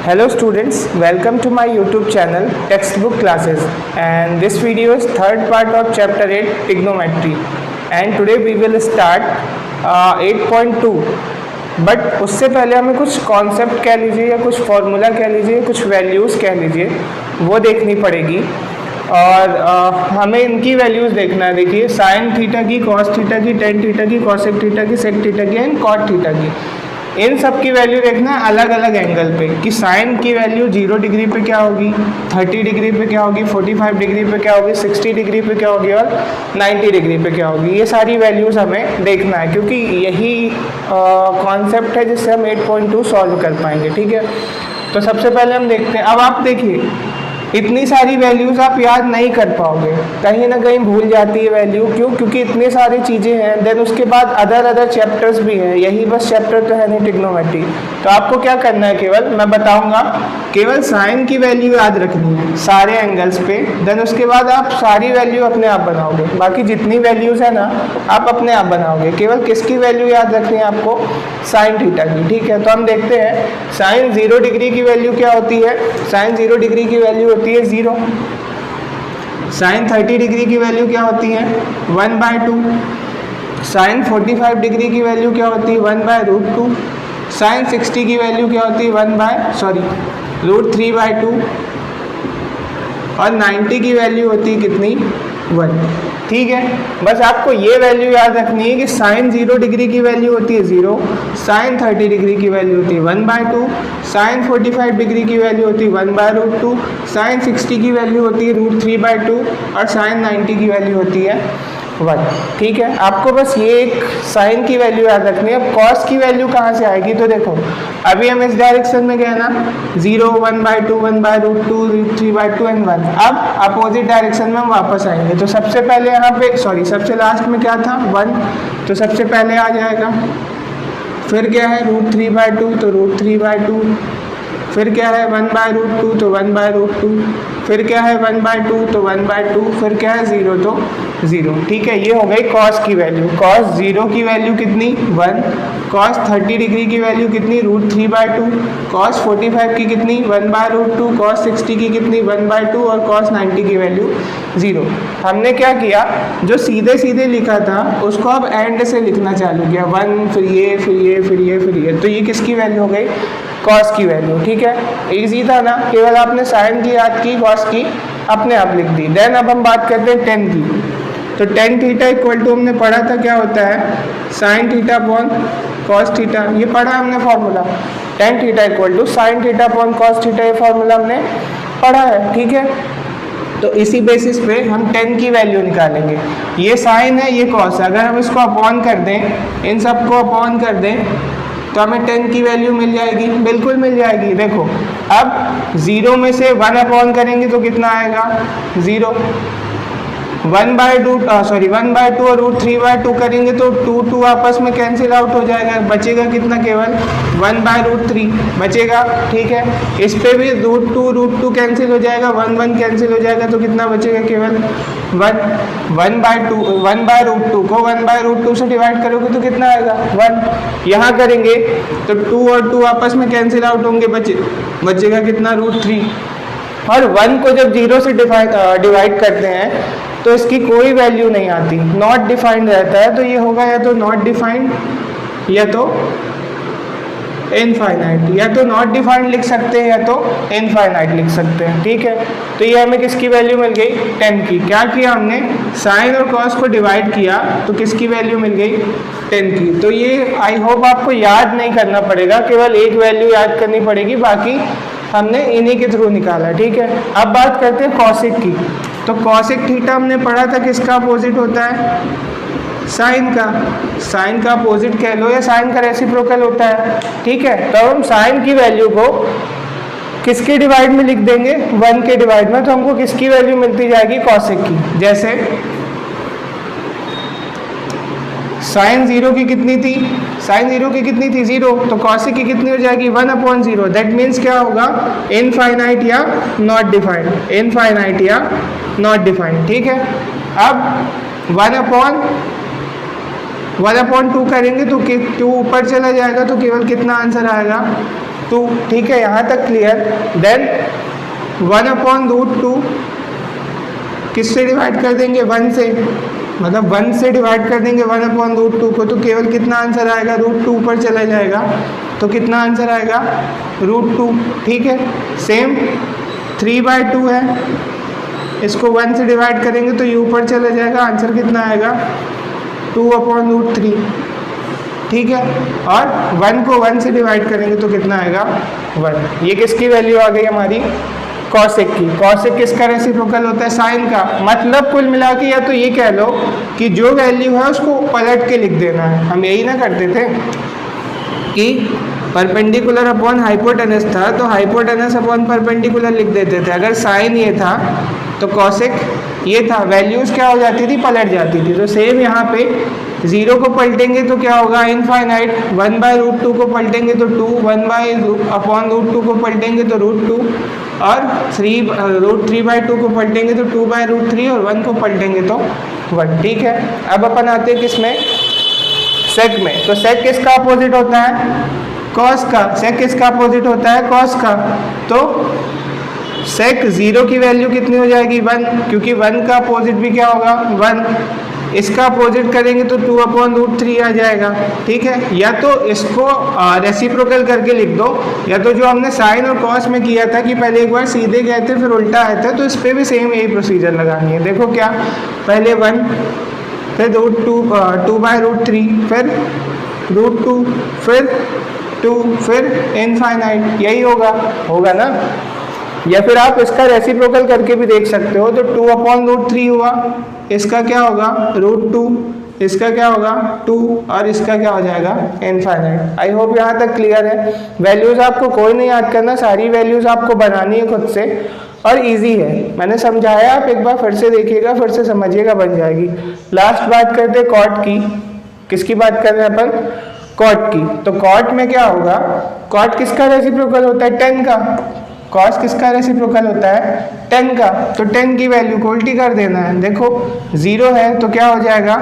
Hello students, welcome to my YouTube channel Textbook Classes, and this video is third part of chapter 8 Trigonometry, and today we will start 8.2. But उससे पहले हमें कुछ concept कह लीजिए या कुछ formula कह लीजिए, कुछ वैल्यूज़ कह लीजिए, वो देखनी पड़ेगी। और हमें इनकी वैल्यूज़ देखना है। देखिए, साइन थीटा की, कॉस थीटा की, टेन थीटा की, कॉसेक थीटा की, सेक थीटा की एंड कॉट थीटा की, इन सब की वैल्यू देखना है अलग अलग एंगल पे कि साइन की वैल्यू 0 डिग्री पे क्या होगी, 30 डिग्री पे क्या होगी, 45 डिग्री पे क्या होगी, 60 डिग्री पे क्या होगी और 90 डिग्री पे क्या होगी। ये सारी वैल्यूज़ हमें देखना है क्योंकि यही कॉन्सेप्ट है जिससे हम 8.2 सॉल्व कर पाएंगे। ठीक है, तो सबसे पहले हम देखते हैं। अब आप देखिए, इतनी सारी वैल्यूज़ आप याद नहीं कर पाओगे, कहीं ना कहीं भूल जाती है वैल्यू। क्यों? क्योंकि इतनी सारी चीज़ें हैं। देन उसके बाद अदर चैप्टर्स भी हैं, यही बस चैप्टर तो है नहीं ट्रिग्नोमेट्री। तो आपको क्या करना है, केवल मैं बताऊंगा, केवल साइन की वैल्यू याद रखनी है सारे एंगल्स पे। देन उसके बाद आप सारी वैल्यू अपने आप बनाओगे, बाकी जितनी वैल्यूज़ है ना आप अपने आप बनाओगे। केवल किसकी वैल्यू याद रखनी है आपको? साइन थीटा की। ठीक है, तो हम देखते हैं साइन 0 डिग्री की वैल्यू क्या होती है। साइन 0 डिग्री की वैल्यू होती है 0। साइन 30 डिग्री की वैल्यू क्या होती है? 1/2। साइन 45 डिग्री की वैल्यू क्या होती है? 1/√2। साइन 60 की वैल्यू क्या होती है? √3/2। और 90 की वैल्यू होती है कितनी? 1। ठीक है, बस आपको ये वैल्यू याद रखनी है कि साइन 0 डिग्री की वैल्यू होती है 0, साइन 30 डिग्री की वैल्यू होती है 1/2, साइन 45 डिग्री की वैल्यू होती है 1/√2, साइन 60 की वैल्यू होती है √3/2 और साइन 90 की वैल्यू होती है 1। ठीक है, आपको बस ये एक साइन की वैल्यू याद रखनी है। अब कॉस की वैल्यू कहाँ से आएगी? तो देखो, अभी हम इस डायरेक्शन में गए ना, 0, 1/2, 1/√2, √3/2 एंड 1। अब अपोजिट डायरेक्शन में हम वापस आएंगे। तो सबसे पहले यहाँ पे सबसे लास्ट में क्या था? 1, तो सबसे पहले आ जाएगा। फिर क्या है? √3/2, तो √3/2। फिर क्या है? 1/√2, तो 1/√2। फिर क्या है? 1/2, तो 1/2। फिर क्या है? 0, तो 0। ठीक है, ये हो गई कॉस की वैल्यू। कॉस 0 की वैल्यू कितनी? 1। कॉस 30 डिग्री की वैल्यू कितनी? √3/2। कॉस 45 की कितनी? 1/√2। कॉस 60 की कितनी? 1/2। और कॉस 90 की वैल्यू 0। हमने क्या किया, जो सीधे सीधे लिखा था उसको अब एंड से लिखना चालू किया, 1 फिर ये फिर ये फिर ये फिर ये। तो ये किसकी वैल्यू हो गई? कॉस की वैल्यू। ठीक है, इजी था ना, केवल आपने साइन की याद की, कॉस की अपने आप लिख दी। देन अब हम बात करते हैं टेन की। तो टेन थीटा इक्वल टू हमने पढ़ा था क्या होता है? Sine theta upon cos theta. ये पढ़ा हमने formula, tan theta equal to sine theta upon cos theta. ये फॉर्मूला हमने पढ़ा है। ठीक है, तो इसी बेसिस पे हम टेन की वैल्यू निकालेंगे। ये साइन है, ये कॉस है। अगर हम इसको अपॉन कर दें, इन सबको अपॉन कर दें, तो हमें 10 की वैल्यू मिल जाएगी। बिल्कुल मिल जाएगी। देखो, अब 0 में से 1 अपॉन करेंगे तो कितना आएगा? 0। 1/2 और √3/2 करेंगे तो 2 आपस में कैंसिल आउट हो जाएगा। बचेगा कितना? केवल 1/√3 बचेगा। ठीक है, इस पे भी √2 कैंसिल हो जाएगा, 1 कैंसिल हो जाएगा, तो कितना बचेगा? केवल 1। 1/2 को 1/√2 से डिवाइड करोगे तो कितना आएगा? 1। यहाँ करेंगे तो 2 और 2 आपस में कैंसिल आउट होंगे, बचेगा कितना? √3। और 1 को जब 0 से डिवाइड करते हैं तो इसकी कोई वैल्यू नहीं आती, नॉट डिफाइंड रहता है। तो ये होगा या तो नॉट डिफाइंड या तो इनफाइनाइट, या तो नॉट डिफाइंड लिख सकते हैं या तो इनफाइनाइट लिख सकते हैं। ठीक है, तो ये हमें किसकी वैल्यू मिल गई? 10 की। क्या किया हमने? साइन और कॉस को डिवाइड किया तो किसकी वैल्यू मिल गई? 10 की। तो ये आई होप आपको याद नहीं करना पड़ेगा, केवल एक वैल्यू याद करनी पड़ेगी, बाकी हमने इन्हीं के थ्रू निकाला। ठीक है, अब बात करते हैं कॉसेक की। तो कॉसेक थीटा हमने पढ़ा था किसका अपोजिट होता है? साइन का। साइन का अपोजिट कह लो या साइन का रेसिप्रोकल होता है। ठीक है, तो हम साइन की वैल्यू को किसके डिवाइड में लिख देंगे? 1 के डिवाइड में। तो हमको किसकी वैल्यू मिलती जाएगी? कॉसेक की। जैसे साइन 0 की कितनी थी? साइन 0 की कितनी थी? 0। तो कॉसेक की कितनी हो जाएगी? 1/0। दैट मीन्स क्या होगा? इनफाइनाइट या नॉट डिफाइंड। इनफाइनाइट या नॉट डिफाइंड। ठीक है, अब 1/2 करेंगे तो 2 ऊपर चला जाएगा, तो केवल कितना आंसर आएगा? 2, ठीक है, यहाँ तक क्लियर। देन 1/√2 किससे डिवाइड कर देंगे, 1 से, मतलब 1 से डिवाइड कर देंगे 1/√2 को, तो केवल कितना आंसर आएगा, √2 पर चला जाएगा, तो कितना आंसर आएगा, √2, ठीक है। सेम 3/2 है, इसको 1 से डिवाइड करेंगे तो u पर चला जाएगा, आंसर कितना आएगा, 2/√3, ठीक है। और 1 को 1 से डिवाइड करेंगे तो कितना आएगा, 1। ये किसकी वैल्यू आ गई हमारी, कॉसेक की। कॉसेक किसका रेसिप्रोकल होता है, साइन का। मतलब कुल मिला के या तो ये कह लो कि जो वैल्यू है उसको पलट के लिख देना है। हम यही ना करते थे कि परपेंडिकुलर अपॉन हाइपोटेनस था तो हाइपोटेनस अपॉन परपेंडिकुलर लिख देते थे। अगर साइन ये था तो कॉसेक ये था, वैल्यूज क्या हो जाती थी, पलट जाती थी। तो सेम यहाँ पे 0 को पलटेंगे तो क्या होगा, इनफाइनाइट। 1/√2 को पलटेंगे तो 2, 1/√2 को पलटेंगे तो √2, और √3/2 को पलटेंगे तो 2/√3, और 1 को पलटेंगे तो 1, ठीक है। अब अपन आते हैं किसमें, सेक में। तो सेक किसका अपोजिट होता है, कॉस का। सेक किसका अपोजिट होता है, कॉस का। तो सेक 0 की वैल्यू कितनी हो जाएगी, 1, क्योंकि 1 का अपोजिट भी क्या होगा, 1। इसका अपोजिट करेंगे तो 2/√3 आ जाएगा, ठीक है। या तो इसको रेसिप्रोकल करके लिख दो, या तो जो हमने साइन और कॉस में किया था कि पहले एक बार सीधे गए थे फिर उल्टा आए थे, तो इस पर भी सेम यही प्रोसीजर लगानी है। देखो क्या, पहले 1, फिर 2/√3, फिर √2, फिर 2, फिर इनफाइनाइट, यही होगा ना। या फिर आप इसका रेसिप्रोकल करके भी देख सकते हो, तो 2/√3 हुआ, इसका क्या होगा, √2, इसका क्या होगा 2, और इसका क्या हो जाएगा, इनफाइनाइट। आई होप यहाँ तक क्लियर है। वैल्यूज़ आपको कोई नहीं याद करना, सारी वैल्यूज़ आपको बनानी है खुद से, और इजी है। मैंने समझाया, आप एक बार फिर से देखिएगा, फिर से समझिएगा, बन जाएगी। लास्ट बात करते हैं कॉट की। किसकी बात कर रहे हैं अपन, कॉट की। तो कॉट में क्या होगा, कॉट किसका रेसिप्रोकल होता है, 10 का। कॉस किसका रेसिप्रोकल होता है, 10 का। तो 10 की वैल्यू को उल्टी कर देना है। देखो 0 है तो क्या हो जाएगा,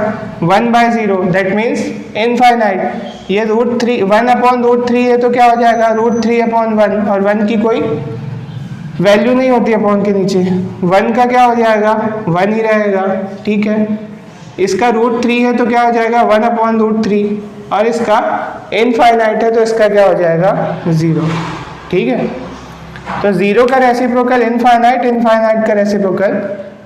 1/0, दैट मीन्स इनफाइनाइट। ये √3, 1/√3 है तो क्या हो जाएगा, √3/1, और 1 की कोई वैल्यू नहीं होती अपॉन के नीचे, 1 का क्या हो जाएगा, 1 ही रहेगा, ठीक है। इसका √3 है तो क्या हो जाएगा, 1/√3, और इसका इनफाइनाइट है तो इसका क्या हो जाएगा, 0, ठीक है। तो 0 का रेसिप्रोकल इनफाइनाइट, इनफाइनाइट का रेसिप्रोकल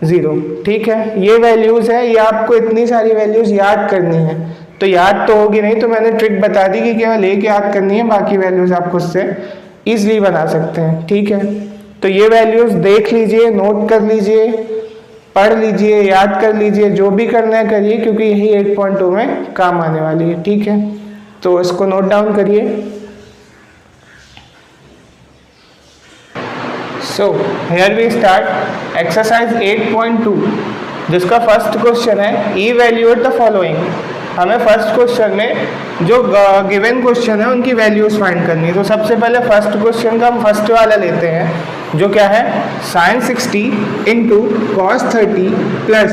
0, ठीक है। ये वैल्यूज़ है, ये आपको इतनी सारी वैल्यूज़ याद करनी है। तो याद तो होगी नहीं, तो मैंने ट्रिक बता दी कि केवल एक याद करनी है, बाकी वैल्यूज़ आप खुद से ईजिली बना सकते हैं, ठीक है। तो ये वैल्यूज़ देख लीजिए, नोट कर लीजिए, पढ़ लीजिए, याद कर लीजिए, जो भी करना है करिए, क्योंकि यही 8.2 में काम आने वाली है, ठीक है। तो इसको नोट डाउन करिए। So here we start exercise 8.2, जिसका फर्स्ट क्वेश्चन है इवैल्यूएट द फॉलोइंग। हमें फर्स्ट क्वेश्चन में जो गिवन क्वेश्चन है उनकी वैल्यूज फाइंड करनी है। तो सबसे पहले फर्स्ट क्वेश्चन का हम फर्स्ट वाला लेते हैं, जो क्या है, sin 60 into cos 30 plus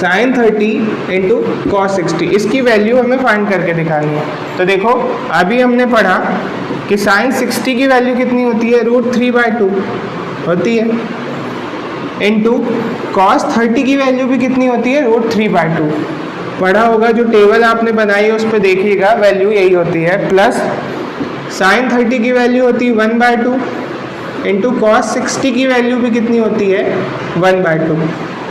sin 30 into cos 60। इसकी वैल्यू हमें फाइंड करके दिखानी है। तो देखो अभी हमने पढ़ा कि sin 60 की वैल्यू कितनी होती है, √3/2 होती है, इंटू कॉस 30 की वैल्यू भी कितनी होती है, √3/2। पढ़ा होगा, जो टेबल आपने बनाई है उस पर देखिएगा, वैल्यू यही होती है। प्लस sin 30 की वैल्यू होती है 1/2, इंटू कॉस 60 की वैल्यू भी कितनी होती है, 1/2।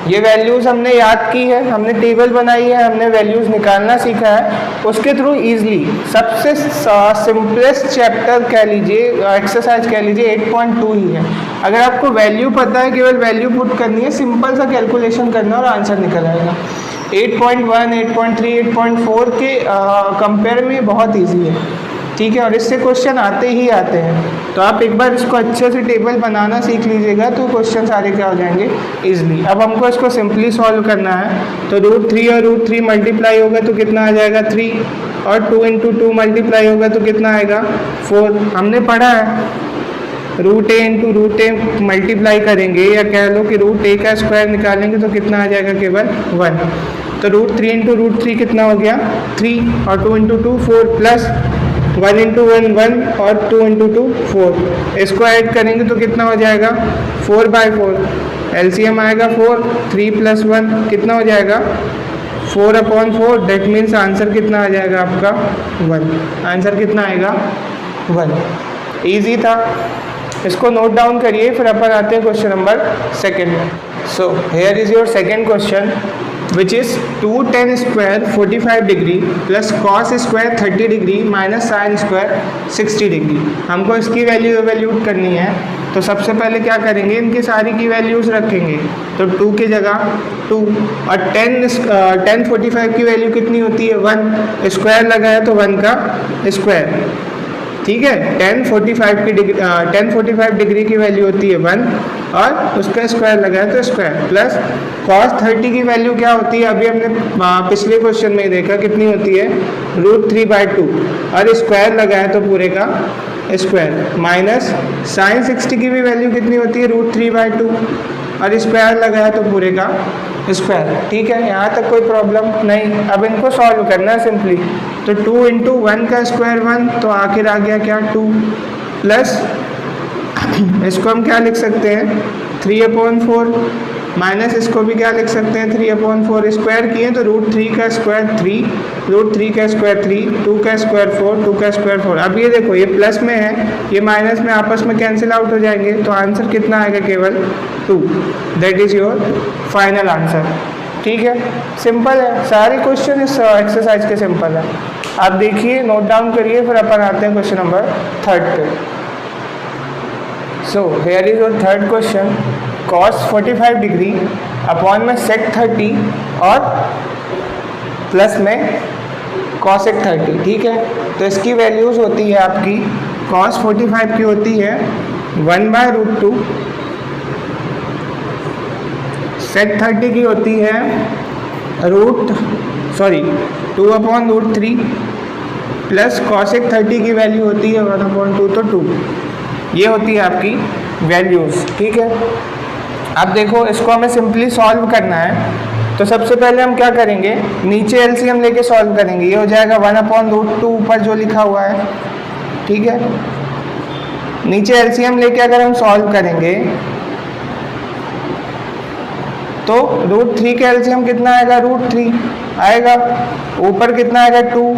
ये वैल्यूज़ हमने याद की है, हमने टेबल बनाई है, हमने वैल्यूज़ निकालना सीखा है, उसके थ्रू इजीली सबसे सिंपलेस्ट चैप्टर कह लीजिए, एक्सरसाइज कह लीजिए 8.2 ही है। अगर आपको वैल्यू पता है, केवल वैल्यू पुट करनी है, सिंपल सा कैलकुलेशन करना और आंसर निकल आएगा। 8.1, 8.3, 8.4 के कंपेयर में बहुत ईजी है, ठीक है। और इससे क्वेश्चन आते ही आते हैं, तो आप एक बार इसको अच्छे से टेबल बनाना सीख लीजिएगा तो क्वेश्चन सारे क्या हो जाएंगे, इजली। अब हमको इसको सिंपली सॉल्व करना है। तो √3 और √3 मल्टीप्लाई होगा तो कितना आ जाएगा, 3, और 2 इंटू 2 मल्टीप्लाई होगा तो कितना आएगा, 4। हमने पढ़ा है √a इंटू √a मल्टीप्लाई करेंगे, या कह लो कि √a का स्क्वायर निकालेंगे तो कितना आ जाएगा, केवल 1। तो √3 इंटू √3 कितना हो गया, 3, और 2 इंटू 2 4, प्लस 1 इंटू 1 1 और 2 इंटू 2 4। इसको ऐड करेंगे तो कितना हो जाएगा 4/4। एलसीएम आएगा 4, 3 + 1 कितना हो जाएगा 4/4। दैट मीन्स आंसर कितना आ जाएगा आपका 1। आंसर कितना आएगा 1। ईजी था, इसको नोट डाउन करिए। फिर अपन आते हैं क्वेश्चन नंबर सेकेंड में। So here is your second question which is 2 tan square 45 degree plus cos square 30 degree minus sin square 60 degree. हमको इसकी वैल्यू एवेल्यूट करनी है। तो सबसे पहले क्या करेंगे, इनकी सारी की वैल्यूज़ रखेंगे। तो 2 की जगह 2 और tan 45 की वैल्यू कितनी होती है 1। स्क्वायर लगाया तो 1 का स्क्वायर, ठीक है। tan 45 डिग्री की वैल्यू होती है 1 और उसका स्क्वायर लगाया तो स्क्वायर, प्लस cos 30 की वैल्यू क्या होती है, अभी हमने पिछले क्वेश्चन में देखा कितनी होती है √3/2 और स्क्वायर लगाया तो पूरे का स्क्वायर, माइनस sin 60 की भी वैल्यू कितनी होती है √3/2 और स्क्वायर लगाया तो पूरे का स्क्वायर। ठीक है, यहाँ तक कोई प्रॉब्लम नहीं। अब इनको सॉल्व करना है सिंपली। तो 2 इंटू 1 का स्क्वायर 1, तो आखिर आ गया क्या 2, प्लस इसको हम क्या लिख सकते हैं 3/4, माइनस इसको भी क्या लिख सकते हैं 3/4। स्क्वायर किए तो √3 का स्क्वायर 3, √3 का स्क्वायर 3, 2 का स्क्वायर 4, 2 का स्क्वायर 4। अब ये देखो ये प्लस में है, ये माइनस में आपस में कैंसिल आउट हो जाएंगे, तो आंसर कितना आएगा केवल 2। That is your final answer. ठीक है, सिंपल है, सारे क्वेश्चन इस एक्सरसाइज के सिंपल है। आप देखिए, नोट डाउन करिए, फिर अपन आते हैं क्वेश्चन नंबर 3 पे। So here is your third question. cos 45 degree upon में sec 30 और प्लस में cosec 30। ठीक है, तो इसकी वैल्यूज़ होती है आपकी cos 45 की होती है 1/√2, sec 30 की होती है 2/√3 प्लस cosec 30 की वैल्यू होती है 1/2, तो 2। ये होती है आपकी वैल्यूज़। ठीक है, अब देखो इसको हमें सिंपली सॉल्व करना है। तो सबसे पहले हम क्या करेंगे, नीचे एलसीएम लेके सॉल्व करेंगे। ये हो जाएगा 1/√2 ऊपर जो लिखा हुआ है। ठीक है, नीचे एलसीएम लेके अगर हम सॉल्व करेंगे तो √3 का एलसीएम कितना आएगा √3 आएगा, ऊपर कितना आएगा 2,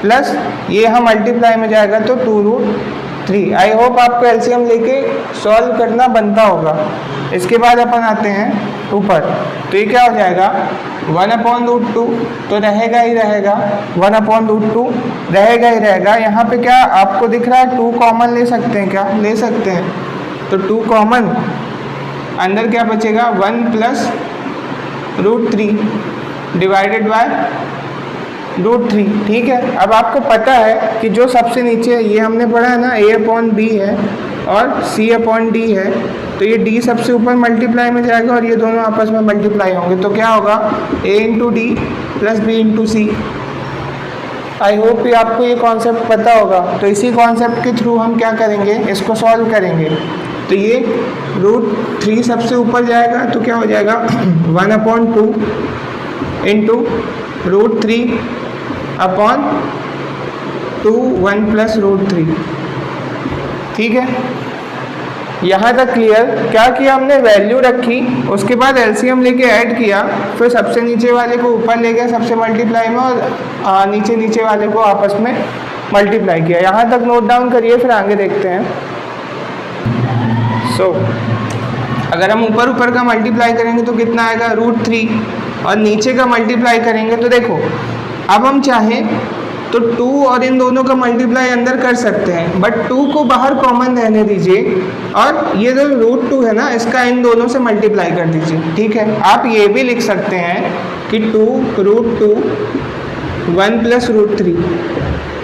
प्लस ये हम मल्टीप्लाई में जाएगा तो 2√3। आई होप आपको एलसीएम लेके सॉल्व करना बनता होगा। इसके बाद अपन आते हैं ऊपर, तो ये क्या हो जाएगा 1/√2, तो रहेगा ही रहेगा, 1/√2 रहेगा ही रहेगा। यहाँ पे क्या आपको दिख रहा है 2 कॉमन ले सकते हैं, क्या ले सकते हैं, तो 2 कॉमन, अंदर क्या बचेगा 1 + √3 डिवाइडेड बाय √3। ठीक है, अब आपको पता है कि जो सबसे नीचे ये हमने पढ़ा है ना A/B है और C/D है, तो ये D सबसे ऊपर मल्टीप्लाई में जाएगा और ये दोनों आपस में मल्टीप्लाई होंगे, तो क्या होगा A × D + B × C। I hope ये आपको ये कॉन्सेप्ट पता होगा। तो इसी कॉन्सेप्ट के थ्रू हम क्या करेंगे, इसको सॉल्व करेंगे। तो ये √3 सबसे ऊपर जाएगा, तो क्या हो जाएगा 1/2 × √3/2 1 + √3। ठीक है, यहाँ तक क्लियर। क्या किया हमने, वैल्यू रखी, उसके बाद एलसीएम लेके ऐड किया, फिर सबसे नीचे वाले को ऊपर ले गया सबसे मल्टीप्लाई में और नीचे वाले को आपस में मल्टीप्लाई किया। यहाँ तक नोट डाउन करिए, फिर आगे देखते हैं। अगर हम ऊपर का मल्टीप्लाई करेंगे तो कितना आएगा √3 और नीचे का मल्टीप्लाई करेंगे तो देखो, अब हम चाहें तो 2 और इन दोनों का मल्टीप्लाई अंदर कर सकते हैं, बट 2 को बाहर कॉमन रहने दीजिए और ये जो √2 है ना, इसका इन दोनों से मल्टीप्लाई कर दीजिए। ठीक है, आप ये भी लिख सकते हैं कि 2√2 1 + √3।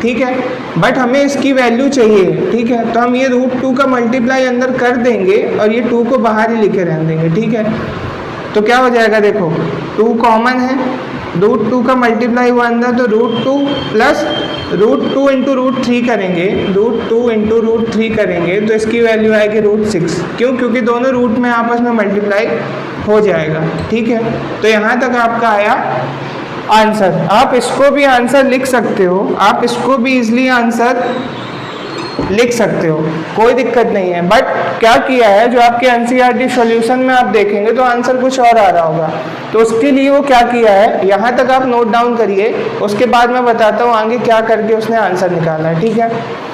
ठीक है, बट हमें इसकी वैल्यू चाहिए। ठीक है, तो हम ये √2 का मल्टीप्लाई अंदर कर देंगे और ये 2 को बाहर ही लिखे रहने देंगे। ठीक है, तो क्या हो जाएगा, देखो 2 कॉमन है, √2 का मल्टीप्लाई हुआ अंदर, तो √2 प्लस √2 × √3 करेंगे, √2 × √3 करेंगे तो इसकी वैल्यू आएगी √6। क्यों, क्योंकि दोनों रूट में आपस में मल्टीप्लाई हो जाएगा। ठीक है, तो यहाँ तक आपका आया आंसर। आप इसको भी आंसर लिख सकते हो, आप इसको भी इजली आंसर लिख सकते हो, कोई दिक्कत नहीं है। बट क्या किया है, जो आपके एनसीईआरटी सॉल्यूशन में आप देखेंगे तो आंसर कुछ और आ रहा होगा, तो उसके लिए वो क्या किया है, यहाँ तक आप नोट डाउन करिए, उसके बाद मैं बताता हूँ आगे क्या करके उसने आंसर निकाला है, ठीक है।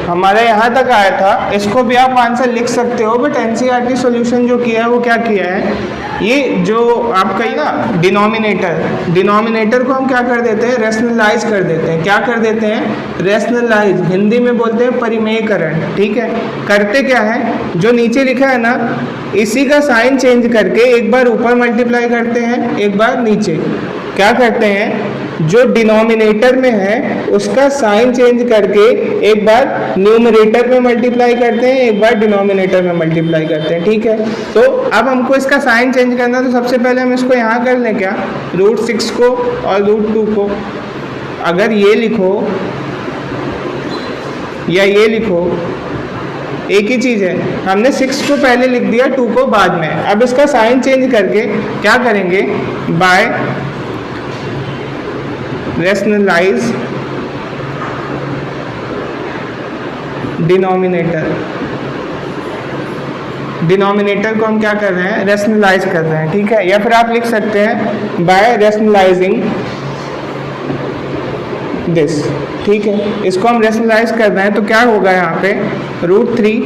हमारे यहाँ तक आया था, इसको भी आप आंसर लिख सकते हो, बट एनसीईआरटी सॉल्यूशन जो किया है वो क्या किया है, ये जो आपका ही ना डिनोमिनेटर को हम क्या कर देते हैं, रैशनलाइज कर देते हैं। क्या कर देते हैं, रैशनलाइज, हिंदी में बोलते हैं परिमेयकरण, ठीक है। करते क्या है, जो नीचे लिखा है ना, इसी का साइन चेंज करके एक बार ऊपर मल्टीप्लाई करते हैं, एक बार नीचे। क्या करते हैं, जो डिनोमिनेटर में है उसका साइन चेंज करके एक बार न्यूमरेटर में मल्टीप्लाई करते हैं, एक बार डिनोमिनेटर में मल्टीप्लाई करते हैं, ठीक है। तो अब हमको इसका साइन चेंज करना, तो सबसे पहले हम इसको यहाँ कर लें, क्या, √6 को और √2 को। अगर ये लिखो या ये लिखो, एक ही चीज़ है, हमने 6 को पहले लिख दिया, 2 को बाद में। अब इसका साइन चेंज करके क्या करेंगे, बाय रैशनलाइज डिनोमिनेटर को हम क्या कर रहे हैं, रैशनलाइज कर रहे हैं, ठीक है। या फिर आप लिख सकते हैं बाय रैशनलाइजिंग दिस, ठीक है। इसको हम रैशनलाइज कर रहे हैं, तो क्या होगा यहाँ पे, √3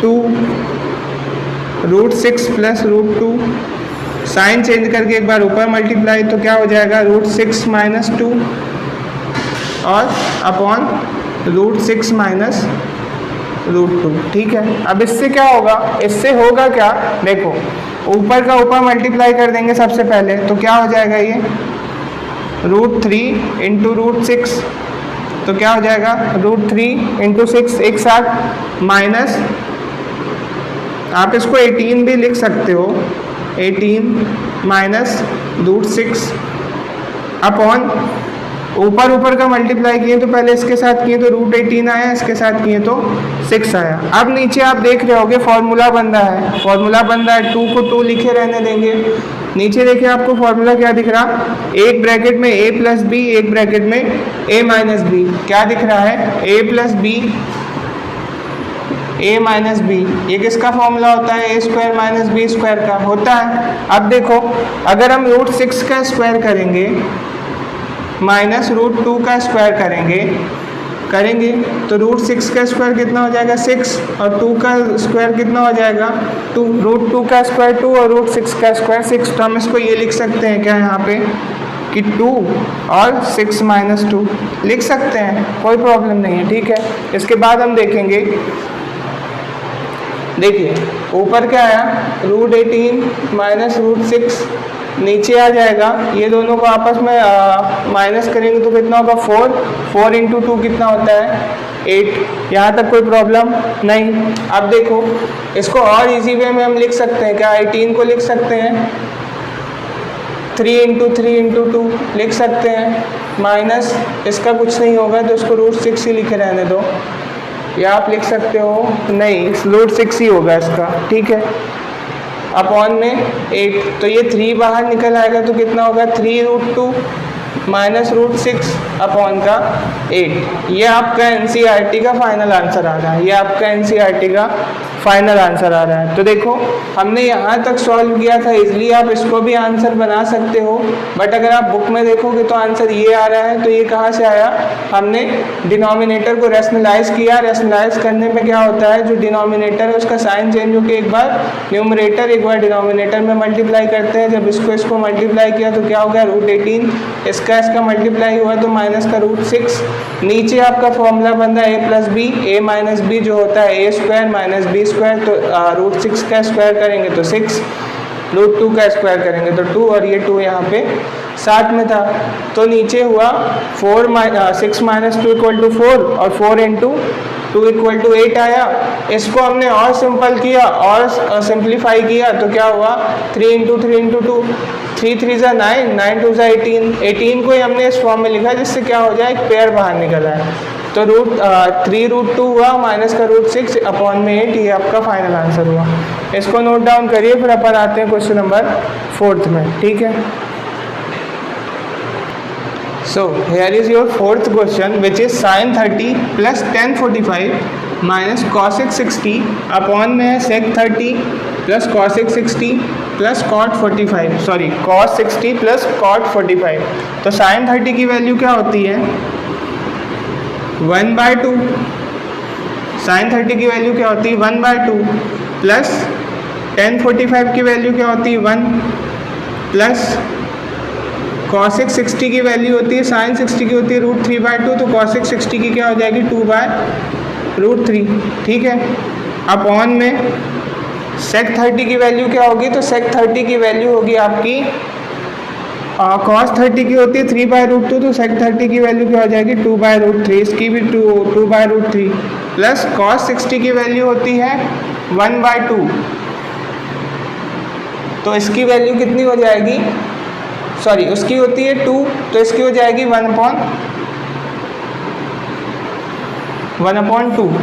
2 √6 प्लस √2, साइन चेंज करके एक बार ऊपर मल्टीप्लाई, तो क्या हो जाएगा, √6 माइनस 2 और अपॉन √6 माइनस √2, ठीक है। अब इससे क्या होगा, इससे होगा क्या, देखो ऊपर का ऊपर मल्टीप्लाई कर देंगे सबसे पहले, तो क्या हो जाएगा, ये √3 इंटू √6, तो क्या हो जाएगा, √3 इंटू 6 एक साथ, माइनस आप इसको 18 भी लिख सकते हो, 18 माइनस √6 अपॉन ऊपर ऊपर का मल्टीप्लाई किए तो पहले इसके साथ किए तो √18 आया, इसके साथ किए तो 6 आया। अब नीचे आप देख रहे होगे फॉर्मूला बन रहा है, 2 को 2 लिखे रहने देंगे। नीचे देखिए आपको फॉर्मूला क्या दिख रहा, एक ब्रैकेट में a प्लस बी, एक ब्रैकेट में a माइनस बी। क्या दिख रहा है, a plus B, a minus B. ये किसका फॉर्मूला होता है, a square minus B square का होता है। अब देखो अगर हम √6 का स्क्वायर करेंगे माइनस √2 का स्क्वायर करेंगे तो √6 का स्क्वायर कितना हो जाएगा, 6, और 2 का स्क्वायर कितना हो जाएगा, 2। √2 का स्क्वायर 2 और √6 का स्क्वायर 6। तो हम इसको ये लिख सकते हैं क्या यहाँ पे कि 2 और 6 माइनस 2 लिख सकते हैं, कोई प्रॉब्लम नहीं है, ठीक है। इसके बाद हम देखेंगे, देखिए ऊपर क्या आया, √18 माइनस √6, नीचे आ जाएगा, ये दोनों को आपस में माइनस करेंगे तो कितना होगा, 4 इंटू 2 कितना होता है, 8। यहाँ तक कोई प्रॉब्लम नहीं। अब देखो इसको और इजी वे में हम लिख सकते हैं क्या, 18 को लिख सकते हैं 3 इंटू 3 इंटू 2 लिख सकते हैं, माइनस इसका कुछ नहीं होगा तो इसको √6 ही लिखे रहने दो, या आप लिख सकते हो नहीं √6 ही होगा इसका, ठीक है, अपॉन में 8। तो ये 3 बाहर निकल आएगा तो कितना होगा, 3√2 माइनस √6 अपॉन का 8। ये आपका एनसीईआरटी का फाइनल आंसर आ रहा है, ये आपका एनसीईआरटी का फाइनल आंसर आ रहा है। तो देखो हमने यहाँ तक सॉल्व किया था, इसलिए आप इसको भी आंसर बना सकते हो। बट अगर आप बुक में देखोगे तो आंसर ये आ रहा है, तो ये कहाँ से आया, हमने डिनोमिनेटर को रैशनलाइज किया। रैशनलाइज करने में क्या होता है, जो डिनोमिनेटर है उसका साइन चेंज होकर एक बार न्यूमरेटर एक बार डिनोमिनेटर में मल्टीप्लाई करते हैं। जब इसको मल्टीप्लाई किया तो क्या हो गया, √18, इसका मल्टीप्लाई हुआ तो माइनस का √6। नीचे आपका फॉर्मूला बन रहा है a plus B, a minus B जो होता है a square minus B square. तो √6 का स्क्वायर करेंगे तो 6, √2 का स्क्वायर करेंगे तो 2, और ये 2 यहाँ पे साथ में था। तो नीचे हुआ 6 माइनस 2 इक्वल टू 4, और 4 इंटू 2 इक्वल टू 8 आया। इसको हमने और सिंपल किया और सिंप्लीफाई किया तो क्या हुआ, 3 इंटू 3 इंटू 2, 3 3 ज़ा 9, 9 2 ज़ा 18। 18 को ही हमने इस फॉर्म में लिखा जिससे क्या हो जाए, एक पेयर बाहर निकल आए। तो √3√2 हुआ माइनस का √6 अपॉन में 8, ये आपका फाइनल आंसर हुआ। इसको नोट डाउन करिए, फिर अपन आते हैं क्वेश्चन नंबर 4 में, ठीक है। So here is your fourth question, which is sin 30 plus tan 45 minus cosec 60 upon में sec 30 plus cosec 60 plus cot 45, sorry cos 60 plus cot 45। तो sin 30 की वैल्यू क्या होती है 1/2, sin 30 की वैल्यू क्या होती है 1/2 प्लस tan 45 की वैल्यू क्या होती है 1 प्लस cosec 60 की वैल्यू होती है sin 60 की होती है √3/2, तो cosec 60 की क्या हो जाएगी 2/√3, ठीक है। अपॉन में sec 30 की वैल्यू क्या होगी, तो sec 30 की वैल्यू होगी आपकी cos 30 की होती है 3/√2, तो sec 30 की वैल्यू क्या हो जाएगी 2/√3, इसकी भी 2/√3 प्लस cos 60 की वैल्यू होती है 1/2, तो इसकी वैल्यू कितनी हो जाएगी, सॉरी उसकी होती है 2, तो इसकी हो जाएगी 1/2,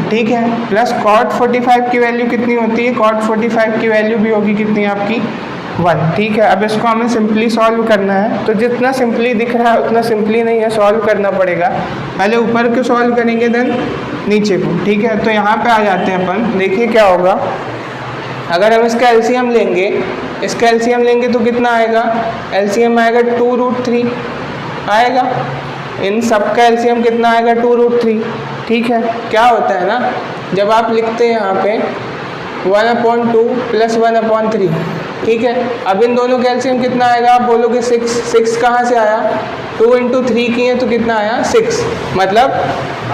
ठीक है। प्लस cot 45 की वैल्यू कितनी होती है, cot 45 की वैल्यू भी होगी कितनी आपकी 1, ठीक है। अब इसको हमें सिंपली सॉल्व करना है, तो जितना सिंपली दिख रहा है उतना सिंपली नहीं है, सॉल्व करना पड़ेगा। पहले ऊपर को सॉल्व करेंगे देन नीचे को, ठीक है। तो यहाँ पे आ जाते हैं अपन, देखिए क्या होगा अगर हम इसका एलसीएम लेंगे, इसका एलसीएम लेंगे तो कितना आएगा, एलसीएम आएगा 2√3 आएगा, इन सब का एलसीएम कितना आएगा 2√3, ठीक है। क्या होता है ना, जब आप लिखते हैं यहाँ पे 1/2 प्लस 1/3, ठीक है। अब इन दोनों का एलसीएम कितना आएगा, आप बोलोगे 6 कहाँ से आया, 2 × 3 किए तो कितना आया 6, मतलब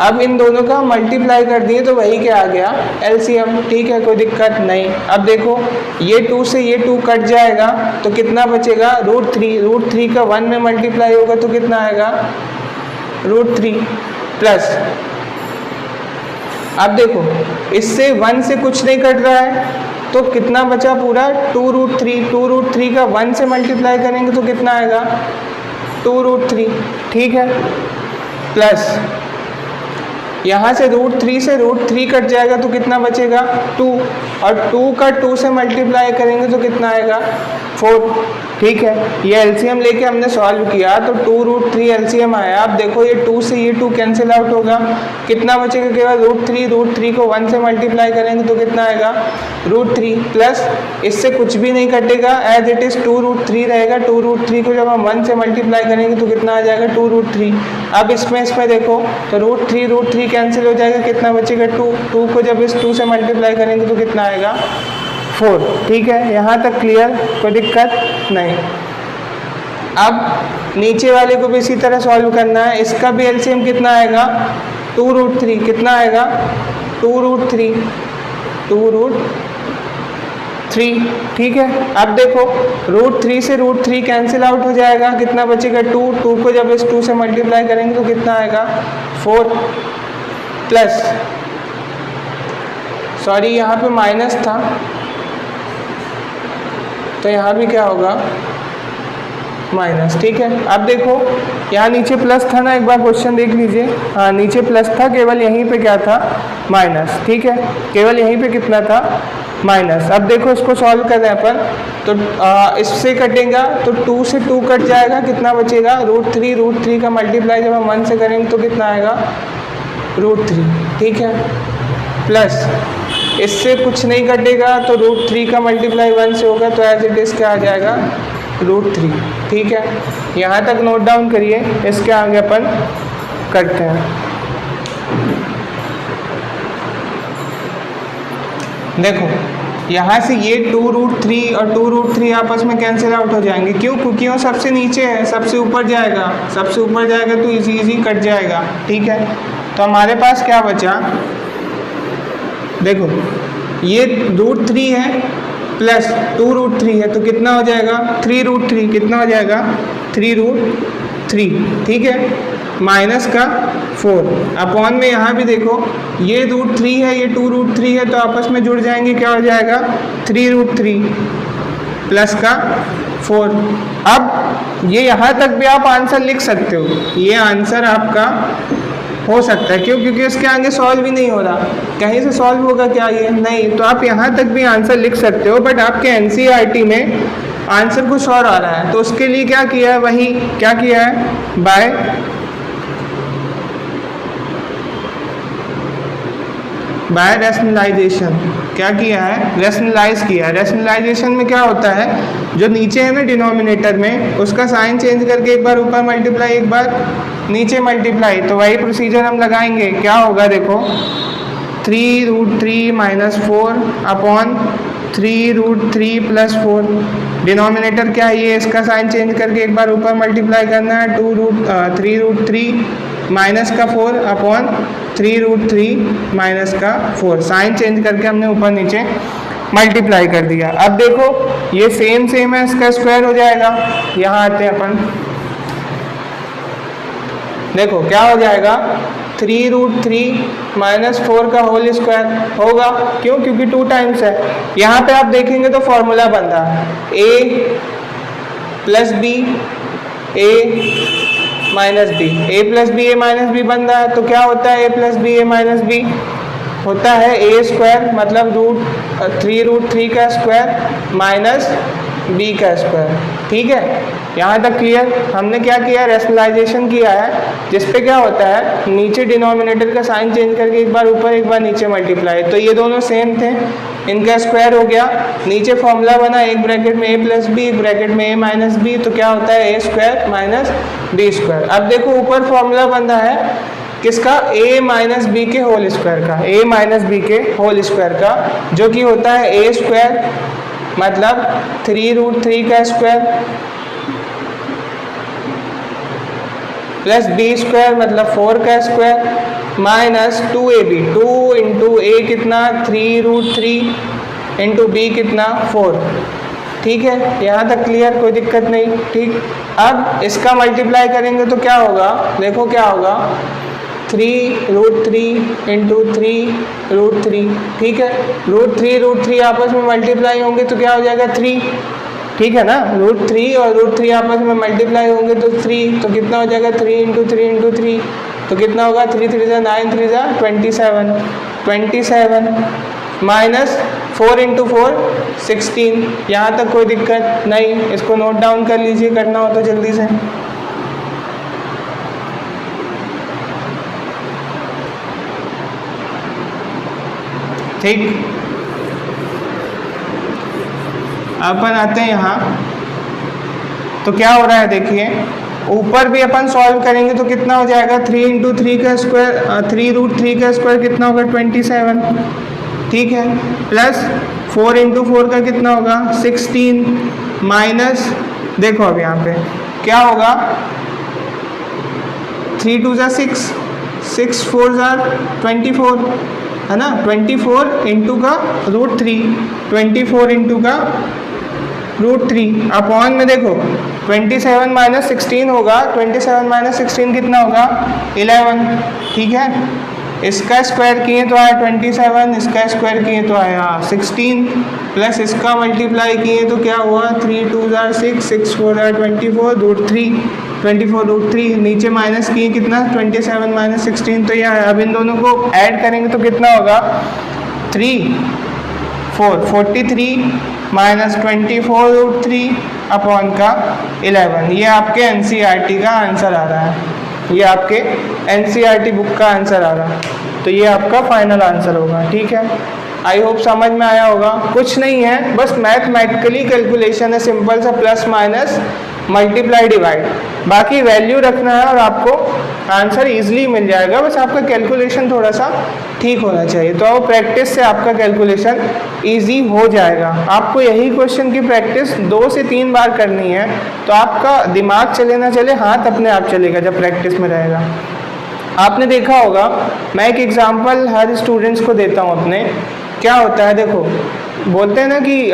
अब इन दोनों का मल्टीप्लाई कर दिए तो वही क्या आ गया एलसीएम, ठीक है, कोई दिक्कत नहीं। अब देखो ये 2 से ये 2 कट जाएगा तो कितना बचेगा √3 का 1 में मल्टीप्लाई होगा तो कितना आएगा √3 प्लस, अब देखो इससे 1 से कुछ नहीं कट रहा है तो कितना बचा पूरा 2√3 का 1 से मल्टीप्लाई करेंगे तो कितना आएगा 2√3, ठीक है। प्लस यहाँ से √3 से √3 कट जाएगा तो कितना बचेगा 2, और 2 का 2 से मल्टीप्लाई करेंगे तो कितना आएगा 4, ठीक है। ये एलसीएम लेके हमने सॉल्व किया तो 2√3 एलसीएम आया। अब देखो ये 2 से ये 2 कैंसिल आउट होगा, कितना बचेगा केवल √3 को 1 से मल्टीप्लाई करेंगे तो कितना आएगा √3 प्लस इससे कुछ भी नहीं कटेगा, एज इट इज़ 2√3 रहेगा। 2√3 को जब हम 1 से मल्टीप्लाई करेंगे तो कितना आ जाएगा 2√3। अब इसमें देखो तो √3 कैंसिल हो जाएगा, कितना बचेगा 2 को जब इस 2 से मल्टीप्लाई करेंगे तो कितना आएगा 4, ठीक है। यहाँ तक क्लियर, कोई दिक्कत नहीं। अब नीचे वाले को भी इसी तरह सॉल्व करना है, इसका भी एलसीएम कितना आएगा 2√3, कितना आएगा 2√3, ठीक है। अब देखो √3 से √3 कैंसिल आउट हो जाएगा, कितना बचेगा 2 को जब इस 2 से मल्टीप्लाई करेंगे तो कितना आएगा 4 प्लस, सॉरी यहाँ पे माइनस था तो यहाँ भी क्या होगा माइनस, ठीक है। अब देखो यहाँ नीचे प्लस था ना, एक बार क्वेश्चन देख लीजिए, हाँ नीचे प्लस था, केवल यहीं पे क्या था माइनस, ठीक है, केवल यहीं पे कितना था माइनस। अब देखो इसको सॉल्व कर रहे हैं अपन, तो इससे कटेगा तो 2 से 2 कट जाएगा, कितना बचेगा √3 का मल्टीप्लाई जब हम 1 से करेंगे तो कितना आएगा √3, ठीक है। प्लस इससे कुछ नहीं कटेगा तो √3 का मल्टीप्लाई 1 से होगा तो एज इट इज़ क्या आ जाएगा √3, ठीक है। यहाँ तक नोट डाउन करिए, इसके आगे अपन करते हैं। देखो यहाँ से ये 2√3 और 2√3 आपस में कैंसिल आउट हो जाएंगे, क्यों, क्योंकि वो सबसे नीचे है, सबसे ऊपर जाएगा तो इजी कट जाएगा, ठीक है। तो हमारे पास क्या बचा, देखो ये √3 है प्लस 2√3 है तो कितना हो जाएगा 3√3, कितना हो जाएगा 3√3, ठीक है, माइनस का 4 अपॉन में यहाँ भी देखो ये √3 है ये 2√3 है तो आपस में जुड़ जाएंगे, क्या हो जाएगा 3√3 प्लस का 4। अब ये यहाँ तक भी आप आंसर लिख सकते हो, ये आंसर आपका हो सकता है। क्यों? क्योंकि इसके आगे सॉल्व ही नहीं हो रहा। कहीं से सॉल्व होगा क्या ये? नहीं। तो आप यहाँ तक भी आंसर लिख सकते हो, बट आपके एनसीईआरटी में आंसर कुछ और आ रहा है। तो उसके लिए क्या किया है? वही क्या किया है? बाय रैशनलाइजेशन क्या किया है? रैशनलाइज किया है। रैशनलाइजेशन में क्या होता है? जो नीचे है ना डिनोमिनेटर में, उसका साइन चेंज करके एक बार ऊपर मल्टीप्लाई, एक बार नीचे मल्टीप्लाई। तो वही प्रोसीजर हम लगाएंगे। क्या होगा देखो, 3√3 - 4 अपॉन 3√3 + 4। डिनोमिनेटर क्या है? ये इसका साइन चेंज करके एक बार ऊपर मल्टीप्लाई करना है। 3√3 माइनस का 4 अपॉन 3√3 - का 4। साइन चेंज करके हमने ऊपर नीचे मल्टीप्लाई कर दिया। अब देखो ये सेम है, इसका स्क्वायर हो जाएगा। यहाँ आते हैं अपन, देखो क्या हो जाएगा? 3√3 - 4 का होल स्क्वायर होगा। क्यों? क्योंकि 2 टाइम्स है। यहाँ पे आप देखेंगे तो फॉर्मूला बन रहा है a + b a - b, a + b a - b बन रहा है। तो क्या होता है? a + b a - b होता है a² मतलब 3√3 का स्क्वायर माइनस b का स्क्वायर। ठीक है, यहाँ तक क्लियर? हमने क्या किया? रैशनलाइजेशन किया है, जिसपे क्या होता है, नीचे डिनोमिनेटर का साइन चेंज करके एक बार ऊपर एक बार नीचे मल्टीप्लाई। तो ये दोनों सेम थे, इनका स्क्वायर हो गया। नीचे फॉर्मूला बना, एक ब्रैकेट में a + b, एक ब्रैकेट में a - b। तो क्या होता है? a² - b²। अब देखो ऊपर फॉर्मूला बन रहा है किसका? a - b के होल स्क्वायर का, a - b के होल स्क्वायर का, जो कि होता है a² मतलब 3√3 का स्क्वायर प्लस b² मतलब 4 का स्क्वायर माइनस 2ab। 2 × a कितना? 3√3 × b कितना? 4। ठीक है, यहाँ तक क्लियर? कोई दिक्कत नहीं। ठीक, अब इसका मल्टीप्लाई करेंगे तो क्या होगा? देखो क्या होगा, 3√3 × 3√3। ठीक है, √3 आपस में मल्टीप्लाई होंगे तो क्या हो जाएगा? 3। ठीक है ना, √3 और √3 आपस में मल्टीप्लाई होंगे तो 3। तो कितना हो जाएगा? 3 × 3 × 3। तो कितना होगा? 3 3 = 9, 3 = 27। 27 माइनस 4 × 4 16। यहाँ तक कोई दिक्कत नहीं? इसको नोट डाउन कर लीजिए, करना हो तो जल्दी से। ठीक, अपन आते हैं यहाँ। तो क्या हो रहा है देखिए, ऊपर भी अपन सॉल्व करेंगे तो कितना हो जाएगा? 3 × 3 का स्क्वायर, 3√3 का स्क्वायर कितना होगा? 27। ठीक है, प्लस 4 × 4 का कितना होगा? 16 माइनस, देखो अब यहाँ पे क्या होगा? 3 2 = 6, 6 4 = 24 है ना। 24 × का √3, 24 × का √3 अपॉन में देखो 27 - 16 होगा। 27 - 16 कितना होगा? 11। ठीक है, इसका स्क्वायर किए तो आया 27, इसका स्क्वायर किए तो आया 16, प्लस इसका मल्टीप्लाई किए तो क्या हुआ? 3 2 = 6, 6 4 = 24, √3, 24 √3। नीचे माइनस किए कितना? 27 - 16। तो यह अब इन दोनों को ऐड करेंगे तो कितना होगा? 3 4 43 माइनस 24 √3 अपॉन का 11। ये आपके एनसीईआरटी का आंसर आ रहा है, ये आपके एनसीईआरटी बुक का आंसर आ रहा है। तो ये आपका फाइनल आंसर होगा। ठीक है, आई होप समझ में आया होगा। कुछ नहीं है, बस मैथमेटिकली कैलकुलेशन है, सिंपल सा प्लस माइनस मल्टीप्लाई डिवाइड। बाकी वैल्यू रखना है और आपको आंसर इजीली मिल जाएगा। बस आपका कैलकुलेशन थोड़ा सा ठीक होना चाहिए, तो अब प्रैक्टिस से आपका कैलकुलेशन इजी हो जाएगा। आपको यही क्वेश्चन की प्रैक्टिस 2 से 3 बार करनी है, तो आपका दिमाग चले ना चले, हाथ अपने आप चलेगा जब प्रैक्टिस में रहेगा। आपने देखा होगा, मैं एक एग्जांपल हर स्टूडेंट्स को देता हूँ अपने। क्या होता है देखो, बोलते हैं ना कि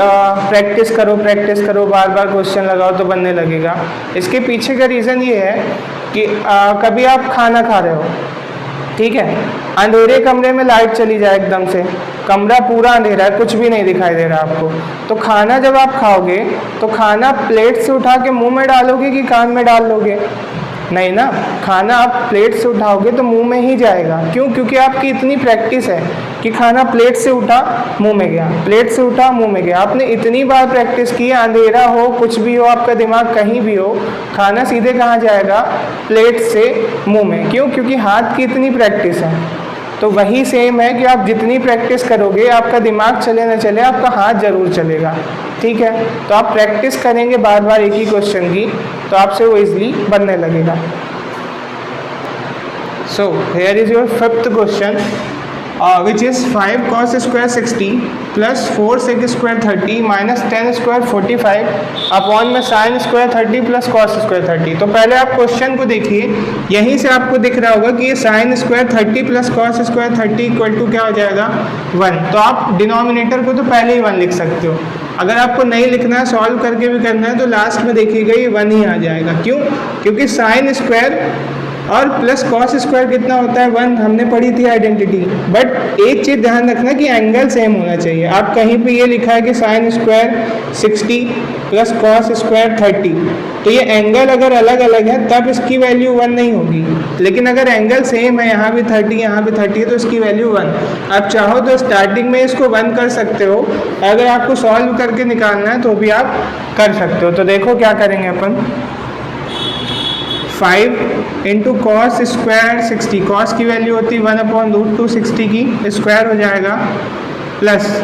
प्रैक्टिस करो, बार बार क्वेश्चन लगाओ तो बनने लगेगा। इसके पीछे का रीज़न ये है कि कभी आप खाना खा रहे हो, ठीक है, अंधेरे कमरे में लाइट चली जाए एकदम से, कमरा पूरा अंधेरा है, कुछ भी नहीं दिखाई दे रहा आपको, तो खाना जब आप खाओगे तो खाना प्लेट से उठा के मुंह में डालोगे कि कान में डाल लोगे? नहीं ना, खाना आप प्लेट से उठाओगे तो मुंह में ही जाएगा। क्यों? क्योंकि आपकी इतनी प्रैक्टिस है कि खाना प्लेट से उठा मुंह में गया, प्लेट से उठा मुंह में गया। आपने इतनी बार प्रैक्टिस की, अंधेरा हो कुछ भी हो, आपका दिमाग कहीं भी हो, खाना सीधे कहाँ जाएगा? प्लेट से मुंह में। क्यों? क्योंकि हाथ की इतनी प्रैक्टिस है। तो वही सेम है कि आप जितनी प्रैक्टिस करोगे, आपका दिमाग चले ना चले, आपका हाथ जरूर चलेगा। ठीक है, तो आप प्रैक्टिस करेंगे बार बार एक ही क्वेश्चन की, तो आपसे वो इजली बनने लगेगा। So here is your fifth question, which is 5 cos square 60 plus 4 sec square 30 minus 10 square 45 upon में sin square 30 plus cos square 30। तो पहले आप क्वेश्चन को देखिए, यहीं से आपको दिख रहा होगा कि ये sin square 30 plus cos square 30 equal to क्या हो जाएगा? 1। तो आप डिनोमिनेटर को तो पहले ही 1 लिख सकते हो। अगर आपको नहीं लिखना है, सॉल्व करके भी करना है, तो लास्ट में देखिएगा ये 1 ही आ जाएगा। क्यों? क्योंकि साइन स्क्वायर और प्लस कॉस स्क्वायर कितना होता है? 1। हमने पढ़ी थी आइडेंटिटी। बट एक चीज़ ध्यान रखना कि एंगल सेम होना चाहिए। आप कहीं पे ये लिखा है कि sine square 60 plus cos square 30, तो ये एंगल अगर अलग अलग है तब इसकी वैल्यू 1 नहीं होगी। लेकिन अगर एंगल सेम है, यहाँ भी 30 यहाँ भी 30 है, तो इसकी वैल्यू 1। आप चाहो तो स्टार्टिंग में इसको 1 कर सकते हो, अगर आपको सॉल्व करके निकालना है तो भी आप कर सकते हो। तो देखो क्या करेंगे अपन, 5 इंटू कॉस स्क्वायर 60, कॉस की वैल्यू होती है 1/√2 60 की स्क्वायर हो जाएगा, प्लस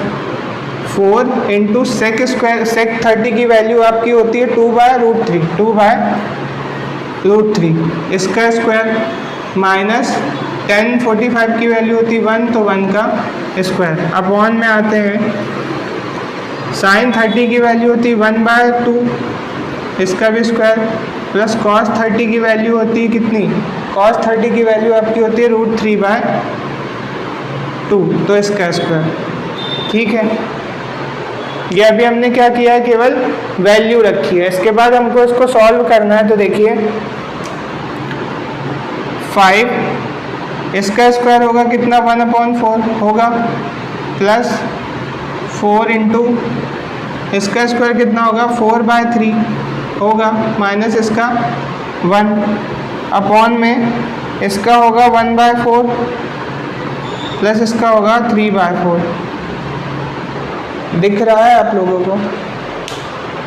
4 इंटू सेक स्क्वायर, सेक 30 की वैल्यू आपकी होती है 2/√3, 2/√3 इसका स्क्वायर, माइनस 10 45 की वैल्यू होती है 1, तो 1 का स्क्वायर। अपॉन में आते हैं, साइन 30 की वैल्यू होती है 1/2, इसका भी स्क्वायर, प्लस कॉस 30 की वैल्यू होती है कितनी? कॉस 30 की वैल्यू आपकी होती है √3/2, तो इसका स्क्वायर। ठीक है, ये अभी हमने क्या किया है? केवल वैल्यू रखी है। इसके बाद हमको इसको सॉल्व करना है। तो देखिए 5 इसका स्क्वायर होगा कितना? 1/4 होगा, प्लस 4 इंटू इसका स्क्वायर कितना होगा? 4/3 होगा, माइनस इसका 1, अपॉन में इसका होगा 1/4 प्लस इसका होगा 3/4। दिख रहा है आप लोगों को?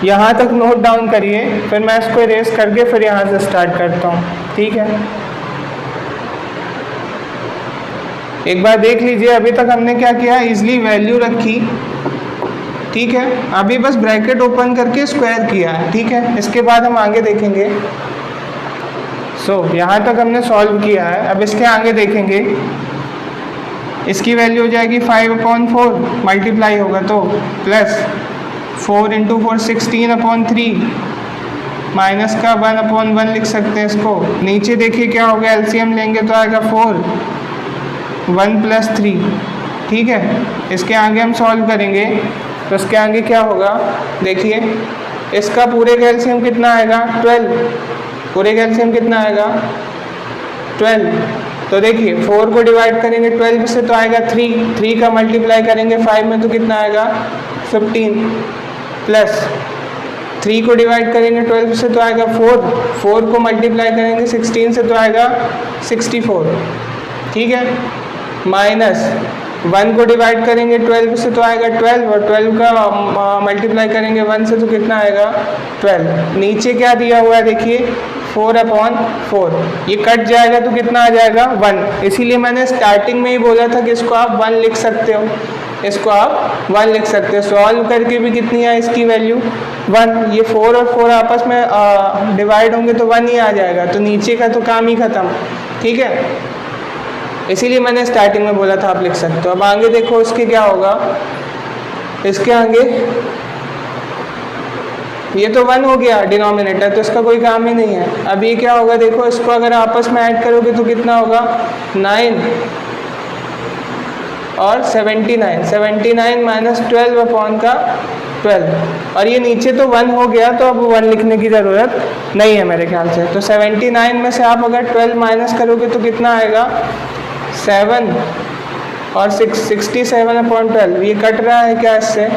यहाँ तक नोट डाउन करिए, फिर मैं इसको इरेज करके फिर यहाँ से स्टार्ट करता हूँ। ठीक है, एक बार देख लीजिए, अभी तक हमने क्या किया? इजली वैल्यू रखी। ठीक है, अभी बस ब्रैकेट ओपन करके स्क्वायर किया है। ठीक है, इसके बाद हम आगे देखेंगे। यहाँ तक हमने सॉल्व किया है, अब इसके आगे देखेंगे। इसकी वैल्यू हो जाएगी 5/4, मल्टीप्लाई होगा तो प्लस 4 इंटू 4 16/3, माइनस का 1/1 लिख सकते हैं इसको। नीचे देखिए क्या होगा, एलसीएम लेंगे तो आएगा 4, 1 प्लस 3। ठीक है, इसके आगे हम सॉल्व करेंगे तो इसके आगे क्या होगा? देखिए इसका पूरे का एलसीएम कितना आएगा? 12। पूरे का एलसीएम कितना आएगा? 12। तो देखिए 4 को डिवाइड करेंगे 12 से तो आएगा 3 का मल्टीप्लाई करेंगे 5 में तो कितना आएगा? 15, प्लस 3 को डिवाइड करेंगे 12 से तो आएगा 4 को मल्टीप्लाई करेंगे 16 से तो आएगा 64। ठीक है, माइनस 1 को डिवाइड करेंगे 12 से तो आएगा 12, और 12 का मल्टीप्लाई करेंगे 1 से तो कितना आएगा? 12। नीचे क्या दिया हुआ है देखिए, 4/4, ये कट जाएगा तो कितना आ जाएगा? 1। इसीलिए मैंने स्टार्टिंग में ही बोला था कि इसको आप 1 लिख सकते हो, इसको आप 1 लिख सकते हो। सॉल्व करके भी कितनी है इसकी वैल्यू? 1। ये 4 और 4 आपस में डिवाइड होंगे तो 1 ही आ जाएगा, तो नीचे का तो काम ही खत्म। ठीक है, इसीलिए मैंने स्टार्टिंग में बोला था आप लिख सकते हो। अब आगे देखो इसके क्या होगा, इसके आगे ये तो 1 हो गया डिनोमिनेटर, तो इसका कोई काम ही नहीं है। अब ये क्या होगा देखो, इसको अगर आपस में ऐड करोगे तो कितना होगा? 9 और 79 माइनस 12/12, और ये नीचे तो 1 हो गया, तो अब 1 लिखने की ज़रूरत नहीं है मेरे ख्याल से। तो 79 में से आप अगर 12 माइनस करोगे तो कितना आएगा? 7 और 67/12। ये कट रहा है क्या इससे?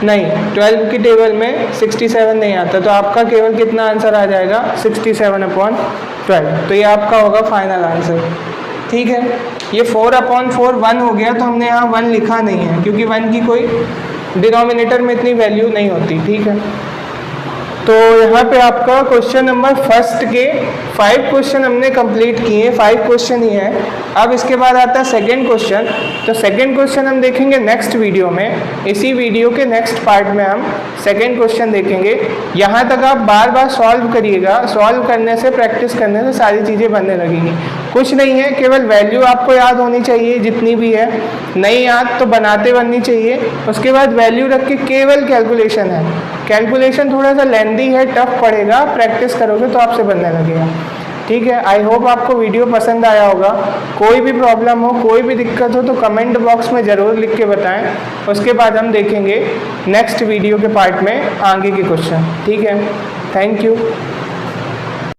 नहीं, 12 की टेबल में 67 नहीं आता, तो आपका केवल कितना आंसर आ जाएगा? 67/12। 12। तो ये आपका होगा फाइनल आंसर। ठीक है, ये 4/4 1 हो गया, तो हमने यहाँ 1 लिखा नहीं है क्योंकि 1 की कोई डिनोमिनेटर में इतनी वैल्यू नहीं होती। ठीक है, तो यहाँ पे आपका क्वेश्चन नंबर फर्स्ट के 5 क्वेश्चन हमने कंप्लीट किए, 5 क्वेश्चन ही है। अब इसके बाद आता है सेकंड क्वेश्चन। तो सेकंड क्वेश्चन हम देखेंगे नेक्स्ट वीडियो में, इसी वीडियो के नेक्स्ट पार्ट में हम सेकंड क्वेश्चन देखेंगे। यहाँ तक आप बार बार सॉल्व करिएगा, सॉल्व करने से, प्रैक्टिस करने से सारी चीज़ें बनने लगेंगी। कुछ नहीं है, केवल वैल्यू आपको याद होनी चाहिए जितनी भी है, नहीं याद तो बनाते बननी चाहिए। उसके बाद वैल्यू रख के केवल कैलकुलेशन है, कैलकुलेशन थोड़ा सा लेंदी है, टफ पड़ेगा, प्रैक्टिस करोगे तो आपसे बनने लगेगा। ठीक है, आई होप आपको वीडियो पसंद आया होगा। कोई भी प्रॉब्लम हो, कोई भी दिक्कत हो तो कमेंट बॉक्स में ज़रूर लिख के बताएं। उसके बाद हम देखेंगे नेक्स्ट वीडियो के पार्ट में आगे के क्वेश्चन। ठीक है, थैंक यू।